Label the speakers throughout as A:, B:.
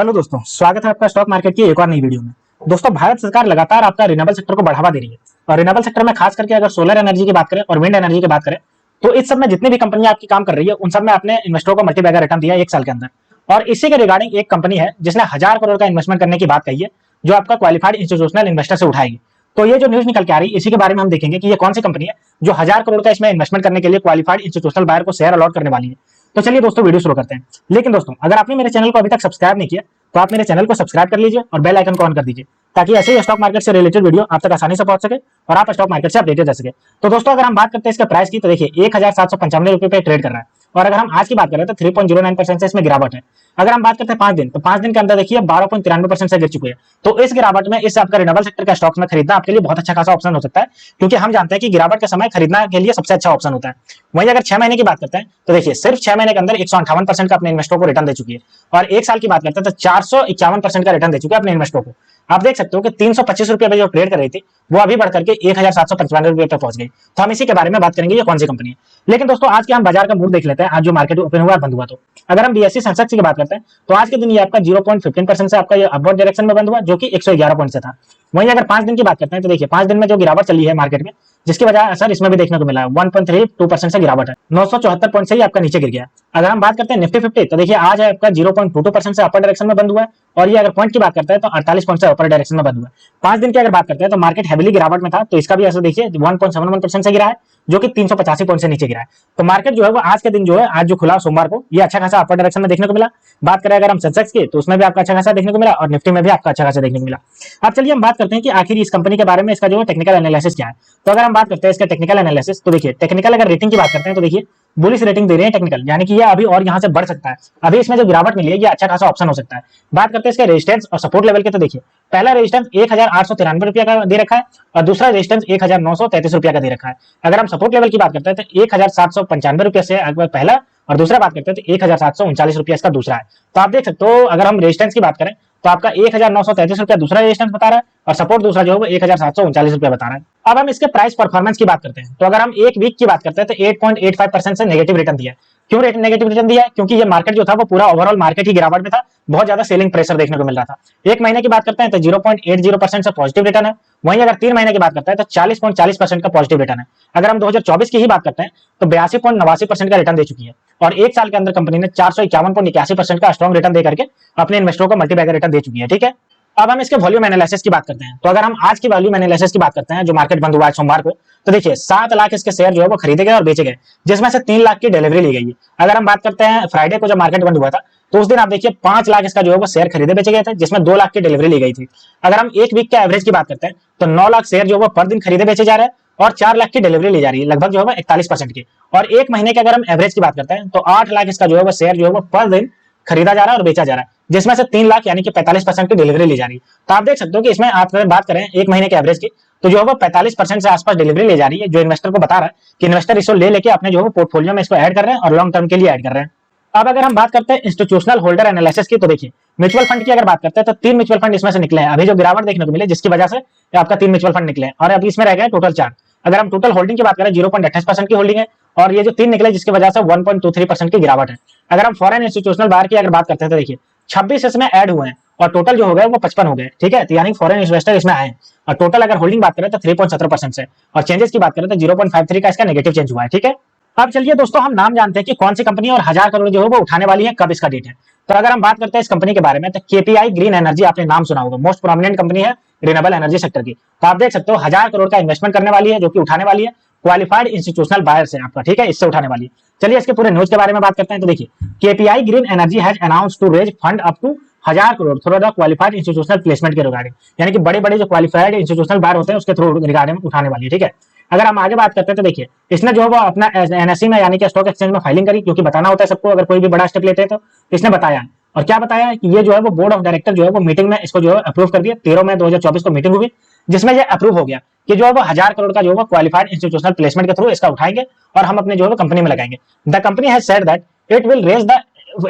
A: Hello दोस्तों, स्वागत है आपका स्टॉक मार्केट की एक और नई वीडियो में। दोस्तों, भारत सरकार लगातार आपका रिन्यूएबल सेक्टर को बढ़ावा दे रही है और रिन्यूएबल सेक्टर में खास करके अगर सोलर एनर्जी की बात करें और विंड एनर्जी की बात करें तो इस सब में जितनी भी कंपनियां आपकी काम कर रही है उन सब में आपने इन्वेस्टरों को मल्टीबैगर रिटर्न दिया एक साल के अंदर। और इसी के रिगार्डिंग एक कंपनी है जिसने 1000 करोड़ का इन्वेस्टमेंट करने की बात कही है, जो आपका क्वालिफाइड इंस्टीट्यूशनल इन्वेस्टर से उठाएगी। तो ये जो न्यूज निकल के आ रही है इसी के बारे में हम देखेंगे कि ये कौन सी कंपनी है जो 1000 करोड़ का इसमें इन्वेस्टमेंट करने के लिए क्वालिफाइड इंस्टीट्यूशनल बायर को शेयर अलॉट करने वाली है। तो चलिए दोस्तों, वीडियो शुरू करते हैं। लेकिन दोस्तों, अगर आपने मेरे चैनल को अभी तक सब्सक्राइब नहीं किया तो आप मेरे चैनल को सब्सक्राइब कर लीजिए और बेल आइकन को ऑन कर दीजिए, ताकि ऐसे ही स्टॉक मार्केट से रिलेटेड वीडियो आप तक आसानी से पहुंच सके और आप स्टॉक मार्केट से अपडेटेड रह सके। तो दोस्तों, अगर हम बात करते हैं इसके प्राइस की तो देखिए 1795 रुपए पे ट्रेड कर रहा है। और अगर हम आज की बात करें तो 3.09% से इसमें गिरावट है। अगर हम बात करते हैं 5 दिन, तो 5 दिन के अंदर देखिए 12.93% से गिर चुकी है। तो इस गिरावट में इस आपका रिन्यूएबल सेक्टर का स्टॉक्स में खरीदना आपके लिए बहुत अच्छा खासा ऑप्शन हो सकता है, क्योंकि हम जानते हैं कि गिरावट के समय खरीदना के लिए सबसे अच्छा ऑप्शन होता है। वहीं अगर 6 महीने की बात करते हैं तो देखिए सिर्फ 6 महीने के अंदर 158% का अपने इन्वेस्टरों को रिटर्न दे चुकी है। और 1 साल की बात करते हैं तो 451% का रिटर्न दे चुके हैं अपने इन्वेस्टरों को। आप देख सकते हो कि 325 रुपए पे जो ट्रेड कर रही थी वो अभी बढ़ करके 1795 रुपए पे पहुंच गई। तो हम इसी के बारे में बात करेंगे ये कौन सी कंपनी है। लेकिन दोस्तों, आज के हम बाजार का मूड देख लेते हैं, आज जो मार्केट ओपन हुआ बंद हुआ। तो अगर हम बीएसई सेंसेक्स की बात करते हैं तो आज के दिन ये आपका 0.15% से आपका ये अपवर्ड डायरेक्शन में बंद हुआ, जो कि 111 पॉइंट से था। वहीं अगर 5 दिन की बात करते हैं तो देखिए 5 दिन में जो गिरावट चली है मार्केट में, जिसकी वजह असर इसमें भी देखने को मिला है। 1.32% से गिरावट है, 974 पॉइंट से ही आपका नीचे गिर गया। अगर हम बात करते हैं निफ्टी 50 तो देखिए आज है आपका 0.22% से अपर डायरेक्शन में बंद हुआ है। और ये अगर पॉइंट की बात करते हैं तो 48 पॉइंट से अपर डायरेक्शन में बंद हुआ है। 5 दिन की अगर बात करते हैं तो मार्केट हेवीली गिरावट में था, तो इसका भी असर देखिए 1.71% से गिरा है, जो कि 385 पॉइंट से नीचे गिरा है। तो मार्केट जो है वो आज के दिन जो है, आज जो खुला सोमवार को, ये अच्छा खासा अपर डायरेक्शन में देखने को मिला। बात करें अगर हम सेंसेक्स की तो उसमें भी आपका अच्छा खासा देखने को मिला और निफ्टी में भी आपका अच्छा खासा देखने को मिला। अब चलिए हम बात करते हैं कि आखिर इस कंपनी के बारे में इसका जो है टेक्निकल एनालिसिस क्या है। तो अगर हम बात करते हैं इसका टेक्निकल एनालिसिस तो देखिए टेक्निकल अगर रेटिंग की बात करते हैं तो देखिए बुलिश रेटिंग दे रहे हैं टेक्निकल, यानी कि ये अभी और यहाँ से बढ़ सकता है। अभी इसमें जो गिरावट मिली है ये अच्छा खासा ऑप्शन हो सकता है। बात करते हैं इसके रेजिस्टेंस और सपोर्ट लेवल के तो देखिए पहला रेजिस्टेंस 1893 रुपया का दे रखा है और दूसरा रेजिस्टेंस 1933 रुपया का दे रखा है। अगर हम सपोर्ट लेवल की बात करते हैं तो 1795 रुपया से पहला और दूसरा बात करते हैं तो 1739 रुपया इसका दूसरा है। तो आप देख सकते हो, अगर हम रेजिस्टेंस की बात करें तो आपका 1933 रुपया दूसरा रेजिस्टेंस बता रहा है और सपोर्ट दूसरा जो है वो 1739 रुपया बता रहा है। अब हम इसके प्राइस परफॉर्मेंस की बात करते हैं तो अगर हम एक वीक की बात करते हैं तो 8.85% से नेगेटिव रिटर्न दिया है। क्यों नेगेटिव रिटर्न दिया है? क्योंकि ये मार्केट जो था वो पूरा ओवरऑल मार्केट ही गिरावट में था, बहुत ज्यादा सेलिंग प्रेशर देखने को मिल रहा था। एक महीने की बात करते हैं तो 0.80% से पॉजिटिव रिटर्न है। वहीं अगर 3 महीने की बात करते हैं तो 40.40% का पॉजिटिव रिटर्न है। अगर हम 2024 की ही बात करते हैं तो 82.89% का रिटर्न दे चुकी है। और एक साल के अंदर कंपनी ने 451.81% का स्ट्रॉन्ग रिटर्न दे करके अपने इन्वेस्टरों को मल्टीबैगर रिटर्न दे चुकी है। ठीक है, अब हम इसके वॉल्यूम एनालिसिस की बात करते हैं। तो अगर हम आज की वॉल्यूम एनालिसिस की बात करते हैं, जो मार्केट बंद हुआ है सोमवार को, तो देखिए 7 लाख इसके शेयर जो है वो खरीदे गए और बेचे गए, जिसमें से 3 लाख की डिलीवरी ली गई है। अगर हम बात करते हैं फ्राइडे को जब मार्केट बंद हुआ था तो उस दिन आप देखिए 5 लाख इसका जो है वो शेयर खरीदे बेचे गए थे, जिसमें 2 लाख की डिलीवरी ली गई थी। अगर हम एक वीक के एवरेज की बात करते हैं तो 9 लाख शेयर जो है वो पर दिन खरीदे बेचे जा रहे हैं और 4 लाख की डिलीवरी ली जा रही है, लगभग जो है 41% की। और एक महीने के अगर हम एवरेज की बात करते हैं तो 8 लाख इसका जो है वो शेयर जो है वो पर दिन खरीदा जा रहा है और बेचा जा रहा है, जिसमें से 3 लाख यानी कि 45% की डिलीवरी ली जा रही है। तो आप देख सकते हो कि इसमें आप बात करें एक महीने के एवरेज की तो जो है वो 45% से आसपास डिलीवरी ले जा रही है, जो इन्वेस्टर को बता रहा है कि इन्वेस्टर इसको ले लेके अपने जो है पोर्टफोलियो में इसको ऐड कर रहे हैं और लॉन्ग टर्म के लिए ऐड कर रहे हैं। अब अगर हम बात करते हैं इंस्टीट्यूशनल होल्डर एनालिसिस की तो देखिए म्यूचुअल फंड की अगर बात करते हैं तो 3 म्यूचुअल फंड इसमें से निकले हैं। अभी जो गिरावट देखने को मिले जिसकी वजह से आपका 3 म्यूचुअल फंड निकले और अभी इसमें रह गए टोटल 4। अगर हम टोटल होल्डिंग की बात करें 0.28% की होल्डिंग है और ये जो 3 निकले जिसकी वजह से 1.23% की गिरावट है। अगर हम फॉरेन इंस्टीट्यूशनल बायर की अगर बात करते हैं तो देखिए 26 इसमें ऐड हुए हैं और टोटल जो हो गए वो 55 हो गए। ठीक है, तो यानी फॉरेन इन्वेस्टर इसमें आए और टोटल अगर होल्डिंग बात करें तो 3.17% से और चेंजेस की बात करें तो 0.53 का इसका नेगेटिव चेंज हुआ है। ठीक है, अब चलिए दोस्तों हम नाम जानते हैं कि कौन सी कंपनी और 1000 करोड़ जो है वो उठाने वाली है, कब इसका डेट है। तो अगर हम बात करते हैं इस कंपनी के बारे में तो केपीआई ग्रीन एनर्जी, आपने नाम सुना होगा, मोस्ट प्रोमिनेंट कंपनी है रिन्यूएबल एनर्जी सेक्टर की। तो आप देख सकते हो 1000 करोड़ का इन्वेस्टमेंट करने वाली है, जो कि उठाने वाली है क्वालिफाइड इंस्टीट्यूशनल बायर से आपका। ठीक है, इससे उठाने वाली है। चलिए इसके पूरे न्यूज के बारे में बात करते हैं। तो देखिए KPI green energy has announced to raise fund up to 1000 crore through the qualified institutional placement के रिगार्डिंग, यानी कि बड़े बड़े जो क्वालिफाइड इंस्टीट्यूशनल बायर होते हैं उसके थ्रू रिगार्डिंग उठाने वाली है। ठीक है, अगर हम आगे बात करते हैं तो देखिए इसने जो है वो अपना एनएससी में यानी कि स्टॉक एक्सचेंज में फाइलिंग करी, क्योंकि बताना होता है सबको अगर कोई भी बड़ा स्टेप लेते हैं तो इसने बताया। और क्या बताया है कि ये जो है वो बोर्ड ऑफ डायरेक्टर जो है वो मीटिंग में इसको जो है अप्रूव कर दिया। 13 मई 2024 को मीटिंग हुई जिसमें ये अप्रूव हो गया कि जो है वो 1000 करोड़ का जो है क्वालिफाइड इंस्टीट्यूशनल प्लेसमेंट के थ्रू इसका उठाएंगे और हम अपने जो है कंपनी में लगाएंगे। The company has said that it will raise the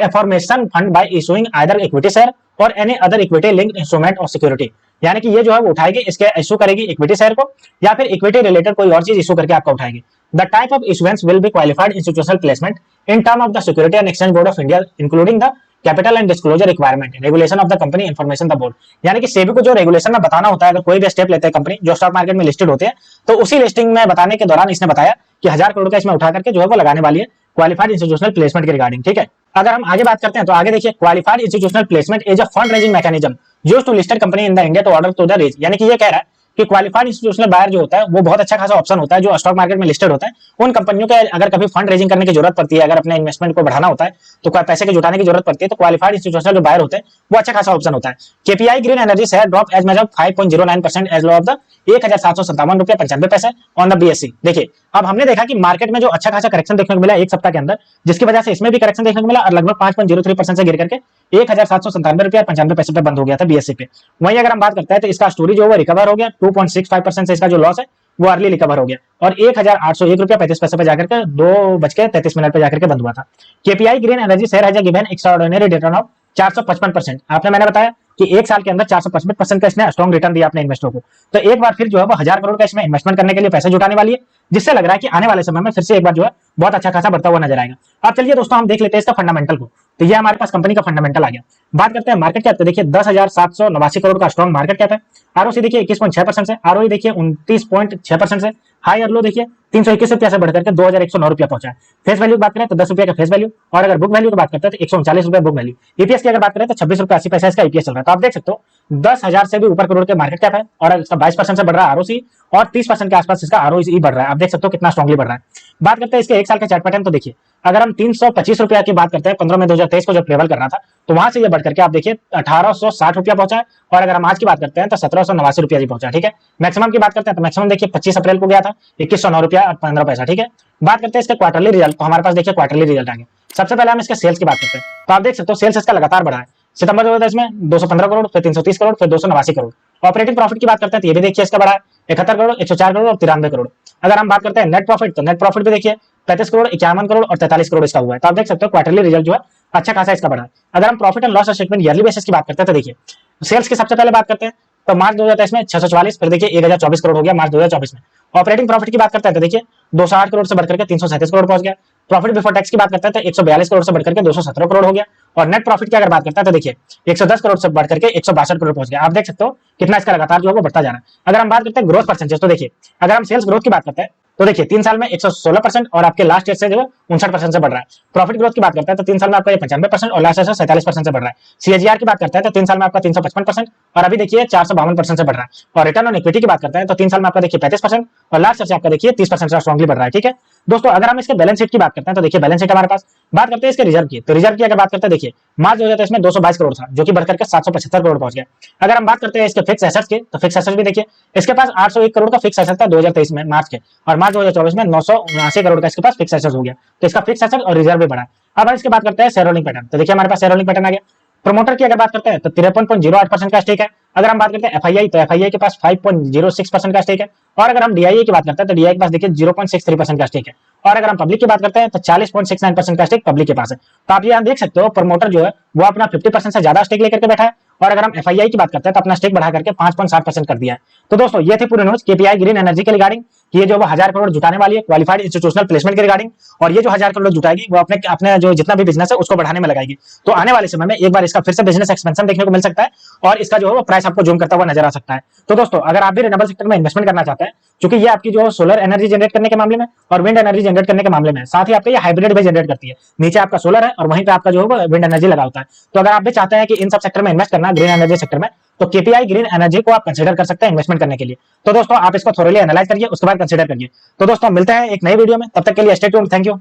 A: affirmation fund by issuing either equity share और any other equity linked instrument और सिक्योरिटी, यानी कि ये जो है वो उठाएगी, इसके इशू करेगी इक्विटी शेयर को या फिर इक्विटी रिलेटेड कोई और चीज इशू करके आपका उठाएगी। The type of issuance will be qualified institutional placement in term of the Security and Exchange Board of India, including the capital and disclosure requirement, regulation of the company information the board, यानी कि सेबी को जो regulation में बताना होता है अगर कोई भी स्टेप लेते हैं कंपनी जो स्टॉक मार्केट में लिस्टेड होते हैं, तो उसी लिस्टिंग में बताने के दौरान इसने बताया कि 1000 करोड़ का इसमें उठा करके जो है वो लगाने वाली है क्वालिफाइड इंस्टीट्यूशनल प्लेसमेंट के रिगार्डिंग। ठीक है, अगर हम आगे बात करते हैं तो आगे देखिए, qualified institutional placement is a fund raising mechanism used to listed company in the India to order to the raise, यानी कि ये कह रहा है कि क्वालिफाइड इंस्टीट्यूशनल बायर जो होता है वो बहुत अच्छा खासा ऑप्शन होता है जो स्टॉक मार्केट में लिस्टेड होता है। उन कंपनियों के अगर कभी फंड रेजिंग करने की जरूरत पड़ती है, अगर अपने इन्वेस्टमेंट को बढ़ाना होता है तो पैसे के जुटाने की जरूरत पड़ती है, तो क्वालिफाइड इंस्टीट्यूशनल जो बायर होते हैं वो अच्छा खासा ऑप्शन होता है। KPI green energy share drop as major 5.09% as low of the 1757 रुपया 95 पैसे ऑन द बीएससी। देखिए, अब हमने देखा कि मार्केट में जो अच्छा खासा करेक्शन देखने को मिला एक सप्ताह के अंदर, जिसकी वजह से इसमें भी करेक्शन देखने को मिला और लगभग 5.03% से गिर करके 1797 रुपया 95 पैसे पे बंद हो गया था बीएससी पे। वहीं अगर हम बात करते हैं तो इसका स्टोरी जो है रिकवर हो गया, 2.65% से इसका जो लॉस है वो अर्ली रिकवर हो गया और 1801 रुपया 35 पैसे पे जाकर के 2:33 पे जाकर के बंद हुआ था। KPI green energy share has given extraordinary return of 455%। आपने मैंने बताया कि एक साल के अंदर 455% का इसने स्ट्रॉन्ग रिटर्न दिया अपने इन्वेस्टरों को, तो एक बार फिर जो है वो 1000 करोड़ का इसमें इन्वेस्टमेंट करने के लिए पैसे जुटाने वाली है, जिससे लग रहा है कि आने वाले समय में फिर से एक बार जो है बहुत अच्छा खासा बढ़ता हुआ नजर आएगा। अब चलिए दोस्तों हम देख लेते हैं इसका फंडामेंटल को, तो ये हमारे पास कंपनी का फंडामेंटल आ गया। बात करते हैं मार्केट कैप, तो देखिए 10,789 करोड़ का स्ट्रॉन्ग मार्केट कैप है। आरओसी देखिए 21.6% से, आरओई देखिए 29.6% से, हाई और लो देखिए 321 रुपया से बढ़कर के 2109 रुपया पहुंचा है। फेस वैल्यू की बात करें तो 10 रुपया का फेस वैल्यू, और अगर बुक वैल्यू की बात करते हैं तो 139 रुपया बुक वैल्यू। ईपीएस की अगर बात करें तो 26 रुपया 80 पैसा इसका ईपीएस चल रहा है। तो आप देख सकते हो 10,000 से भी ऊपर करोड़ के मार्केट कैप है और इसका 22% से बढ़ रहा है आरओसी और 30% के आसपास इसका आरओई बढ़ रहा है। आप देख सकते हो कितना स्ट्रांगली बढ़ रहा है। बात करते हैं इसके एक साल के चार्ट पैटर्न, तो देखिए अगर हम 325 रुपया की बात करते हैं 15 मई 2023 को जब लेवल कर रहा था, तो वहां से ये बढ़ करके आप देखिए 1860 रुपया पहुंचा है, और अगर हम आज की बात करते हैं तो 1789 रुपया जी पहुंचा। ठीक है, मैक्सिमम की बात करते हैं तो मैक्सिमम देखिए 25 अप्रैल को गया था 2109 रुपया 15 पैसा। ठीक है, बात करते हैं इसके क्वार्टरली रिजल्ट, तो हमारे पास देखिए क्वार्टरली रिजल्ट आ गया। सबसे पहले हम इसके सेल्स की बात करते हैं, तो आप देख सकते हो सेल्स इसका लगातार बढ़ा है। सितंबर 2010 में 215 करोड़, फिर 330 करोड़, फिर 289 करोड़। ऑपरेटिंग प्रॉफिट की बात करते हैं तो ये भी देखिए इसका बढ़ा है 71 करोड़, 104 करोड़ और 93 करोड़। अगर हम बात करते हैं नेट प्रॉफिट, तो नेट प्रॉफिट भी देखिए 35 करोड़, 51 करोड़ और 43 करोड़ इसका हुआ है। तो आप देख सकते हो क्वार्टरली रिजल्ट जो है अच्छा खासा इसका बढ़ा है। अगर हम profit and loss statement yearly basis की बात करते हैं तो देखिए सेल्स की सबसे पहले बात करते हैं तो मार्च 2023 में 644, फिर देखिए 1024 करोड़ हो गया मार्च 2024 में। ऑपरेटिंग प्रॉफिट की बात करते हैं तो देखिए 208 करोड़ से बढ़कर के 337 करोड़ पहुंच गया। प्रॉफिट बिफोर टैक्स की बात करते हैं तो 142 करोड़ से बढ़कर के 217 करोड़ हो गया। और नेट प्रॉफिट की अगर बात करते हैं तो देखिए 110 करोड़ से बढ़कर के 162 करोड़ पहुंच गया। आप देख सकते हो कितना इसका लगातार जो है वो बढ़ता जा रहा है। अगर हम बात करते हैं ग्रोथ परसेंटेज, तो देखिए अगर हम सेल्स ग्रोथ की बात करते हैं तो देखिए 3 साल में 116% और आपके लास्ट ईयर से जो है 59% से बढ़ रहा है। प्रॉफिट ग्रोथ की बात करते हैं तो 3 साल में आपका ये 95% और लास्ट ईयर से 47% से बढ़ रहा है। सीएजीआर की बात करते हैं तो 3 साल में आपका 355% और अभी देखिए 452% से बढ़ रहा है। और रिटर्न ऑन इक्विटी की बात करते हैं तो 3 साल में आपका देखिए 35% और लास्ट ईयर से आपका देखिए 30% से स्ट्रांगली बढ़ रहा है। ठीक है दोस्तों, अगर हम इसके बैलेंस शीट की बात करते हैं तो देखिए बैलेंस शीट हमारे पास, बात करते हैं इसके रिजर्व की, तो रिजर्व की अगर बात करते हैं देखिए मार्च 2023 में 222 करोड़ था जो कि बढ़कर के 775 करोड़ पहुंच गया। अगर हम बात करते हैं इसके फिक्स एसेट्स के, तो फिक्स एसेट्स भी देखिए इसके पास 801 करोड़ का फिक्स एसेट था 2023 में मार्च के, और मार्च 2024 में 979 करोड़ का इसके पास फिक्स एसेट हो गया। तो इसका फिक्स एसेट और रिजर्व भी बढ़ा। अब हम इसकी बात करते हैं शेयर होल्डिंग पैटर्न, तो देखिए हमारे पास शेयर होल्डिंग पैटर्न आ गया। प्रमोटर की अगर बात करते हैं तो 53.08% का स्टेक है। अगर हम बात करते हैं एफआईआई, तो एफआईआई के पास 5.06% का स्टेक है। और अगर हम डीआईए की बात करते हैं तो डीआई के पास देखिए 0.63% का स्टेक है। और अगर हम पब्लिक की बात करते हैं तो 40.69% का स्टेक पब्लिक के पास है। तो आप यहाँ देख सकते हो प्रमोटर जो है वो अपना 50% से ज्यादा स्टेक लेकर के बैठा है। और अगर हम एफआईआई की बात करते हैं तो अपना स्टेक बढ़ा करके 5.7% कर दिया है। तो दोस्तों ये थी पूरी न्यूज केपीआई ग्रीन एनर्जी के रिगार्डिंग, ये जो वो 1000 करोड़ जुटाने वाली है क्वालिफाइड इंस्टीट्यूशनल प्लेसमेंट के रिगार्डिंग, और ये जो 1000 करोड़ जुटाएगी वो अपने अपने जो जितना भी बिजनेस है उसको बढ़ाने में लगाएगी। तो आने वाले समय में एक बार इसका फिर से बिजनेस एक्सपेंशन देखने को मिल सकता है और इसका जो है वो प्राइस आपको जूम करता हुआ नजर आ सकता है। तो दोस्तों अगर आप भी रिन्यूएबल सेक्टर में इन्वेस्टमेंट करना चाहते हैं, क्योंकि ये आपकी जो सोलर एनर्जी जनरेट करने के मामले में और विंड एनर्जी जनरेट करने के मामले में, साथ ही आपका ये हाइब्रिड भी जनरेट करती है। नीचे आपका सोलर है और वहीं पे आपका जो है विंड एनर्जी लगा होता है। तो अगर आप भी चाहते हैं कि इन सब सेक्टर में इन्वेस्ट करना, ग्रीन एनर्जी सेक्टर में, तो केपीआई ग्रीन एनर्जी को आप कंसीडर कर सकते हैं इन्वेस्टमेंट करने के लिए। तो दोस्तों आप इसको थोड़ी एनालाइज करिए, उसके बाद कंसीडर करिए। तो दोस्तों मिलते हैं एक नई वीडियो में, तब तक के लिए स्टे ट्यून्ड, थैंक यू।